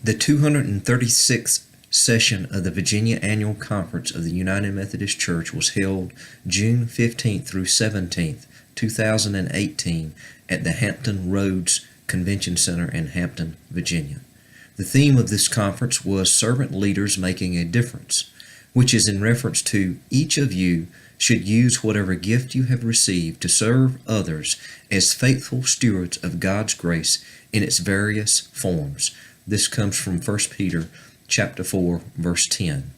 The 236th session of the Virginia Annual Conference of the United Methodist Church was held June 15th through 17th, 2018 at the Hampton Roads Convention Center in Hampton, Virginia. The theme of this conference was Servant Leaders Making a Difference, which is in reference to each of you should use whatever gift you have received to serve others as faithful stewards of God's grace in its various forms. This comes from 1 Peter chapter 4, verse 10.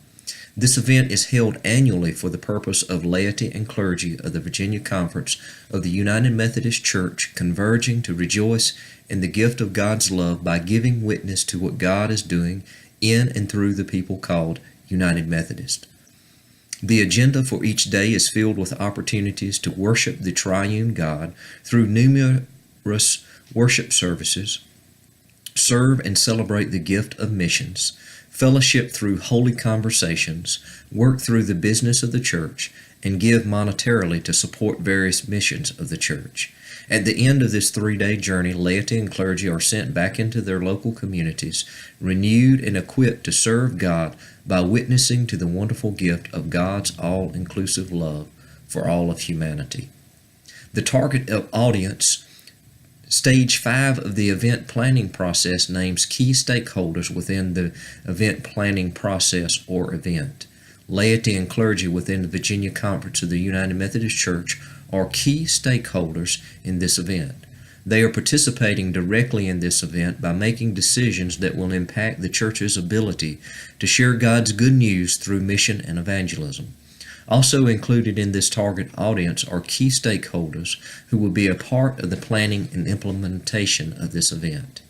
This event is held annually for the purpose of laity and clergy of the Virginia Conference of the United Methodist Church converging to rejoice in the gift of God's love by giving witness to what God is doing in and through the people called United Methodist. The agenda for each day is filled with opportunities to worship the triune God through numerous worship services, serve and celebrate the gift of missions, fellowship through holy conversations, work through the business of the church, and give monetarily to support various missions of the church. At the end of this 3-day journey, laity and clergy are sent back into their local communities, renewed and equipped to serve God by witnessing to the wonderful gift of God's all-inclusive love for all of humanity. The target audience, Stage 5 of the event planning process, names key stakeholders within the event planning process or event. Laity and clergy within the Virginia Conference of the United Methodist Church are key stakeholders in this event. They are participating directly in this event by making decisions that will impact the church's ability to share God's good news through mission and evangelism. Also included in this target audience are key stakeholders who will be a part of the planning and implementation of this event.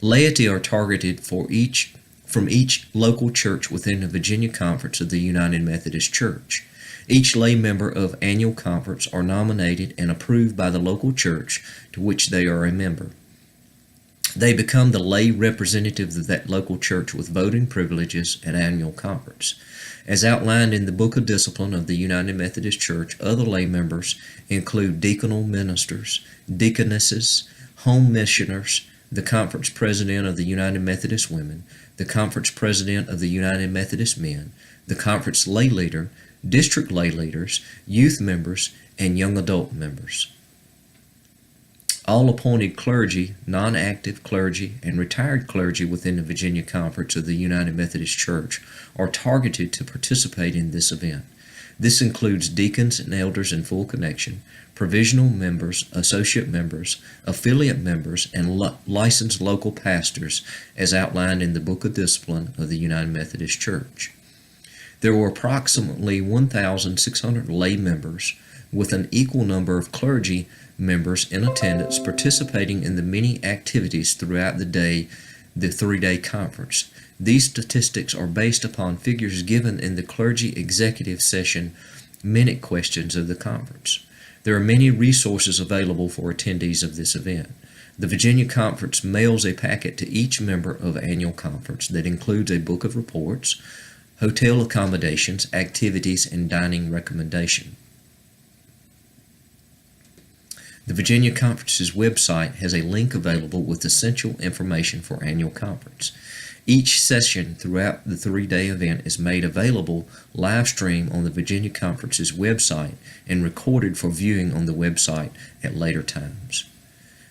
Laity are targeted from each local church within the Virginia Conference of the United Methodist Church. Each lay member of annual conference are nominated and approved by the local church to which they are a member. They become the lay representatives of that local church with voting privileges at annual conference. As outlined in the Book of Discipline of the United Methodist Church, other lay members include deaconal ministers, deaconesses, home missioners, the conference president of the United Methodist Women, the conference president of the United Methodist Men, the conference lay leader, district lay leaders, youth members, and young adult members. All appointed clergy, non-active clergy, and retired clergy within the Virginia Conference of the United Methodist Church are targeted to participate in this event. This includes deacons and elders in full connection, provisional members, associate members, affiliate members, and licensed local pastors as outlined in the Book of Discipline of the United Methodist Church. There were approximately 1,600 lay members with an equal number of clergy members in attendance participating in the many activities throughout the 3-day conference. These statistics are based upon figures given in the clergy executive session minute questions of the conference. There are many resources available for attendees of this event. The Virginia Conference mails a packet to each member of annual conference that includes a book of reports, hotel accommodations, activities, and dining recommendation. The Virginia Conference's website has a link available with essential information for annual conference. Each session throughout the 3-day event is made available live stream on the Virginia Conference's website and recorded for viewing on the website at later times.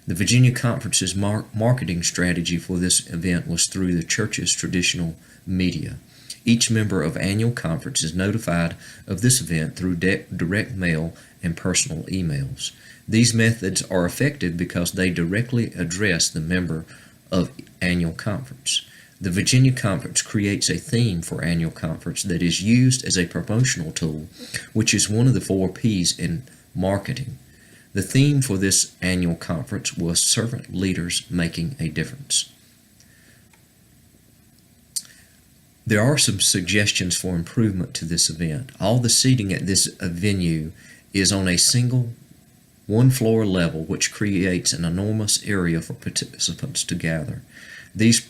The Virginia Conference's marketing strategy for this event was through the church's traditional media. Each member of annual conference is notified of this event through direct mail and personal emails. These methods are effective because they directly address the member of annual conference. The Virginia Conference creates a theme for annual conference that is used as a promotional tool, which is one of the 4 P's in marketing. The theme for this annual conference was Servant Leaders Making a Difference. There are some suggestions for improvement to this event. All the seating at this venue is on a single 1-floor level, which creates an enormous area for participants to gather. This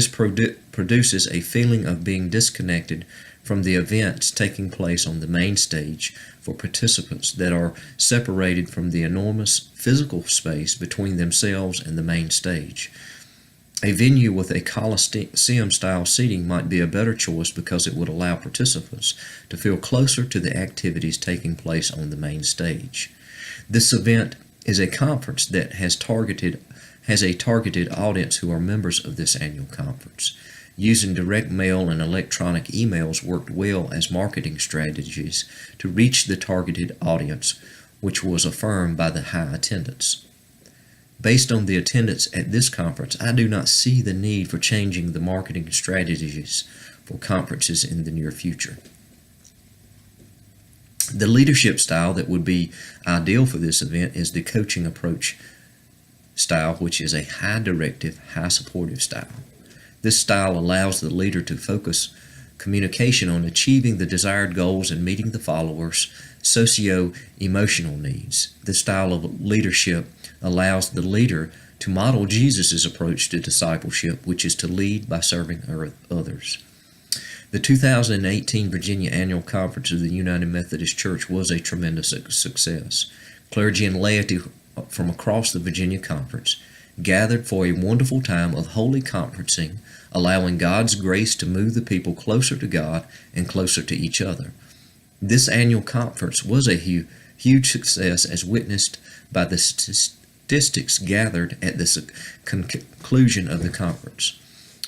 produces a feeling of being disconnected from the events taking place on the main stage for participants that are separated from the enormous physical space between themselves and the main stage. A venue with a Coliseum-style seating might be a better choice because it would allow participants to feel closer to the activities taking place on the main stage. This event is a conference that has a targeted audience who are members of this annual conference. Using direct mail and electronic emails worked well as marketing strategies to reach the targeted audience, which was affirmed by the high attendance. Based on the attendance at this conference, I do not see the need for changing the marketing strategies for conferences in the near future. The leadership style that would be ideal for this event is the coaching approach style, which is a high directive, high supportive style. This style allows the leader to focus communication on achieving the desired goals and meeting the followers' socio-emotional needs. This style of leadership allows the leader to model Jesus' approach to discipleship, which is to lead by serving others. The 2018 Virginia Annual Conference of the United Methodist Church was a tremendous success. Clergy and laity from across the Virginia Conference gathered for a wonderful time of holy conferencing, allowing God's grace to move the people closer to God and closer to each other. This annual conference was a huge success as witnessed by the statistics gathered at the conclusion of the conference.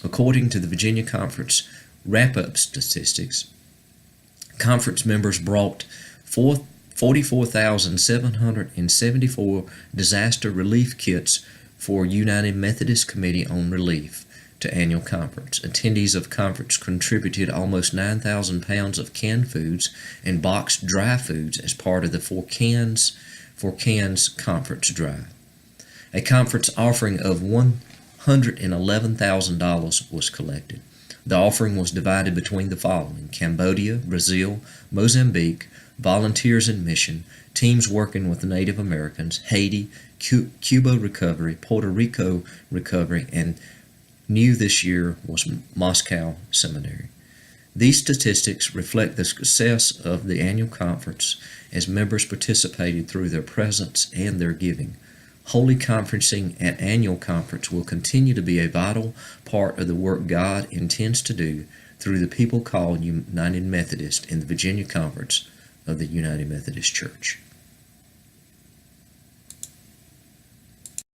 According to the Virginia Conference wrap-up statistics, conference members brought 44,774 disaster relief kits for United Methodist Committee on Relief to annual conference. Attendees of conference contributed almost 9,000 pounds of canned foods and boxed dry foods as part of the For Cans conference drive. A conference offering of $111,000 was collected. The offering was divided between the following: Cambodia, Brazil, Mozambique, volunteers in mission, teams working with Native Americans, Haiti, Cuba recovery, Puerto Rico recovery, and new this year was Moscow Seminary. These statistics reflect the success of the annual conference as members participated through their presence and their giving. Holy conferencing at annual conference will continue to be a vital part of the work God intends to do through the people called United Methodist in the Virginia Conference of the United Methodist Church.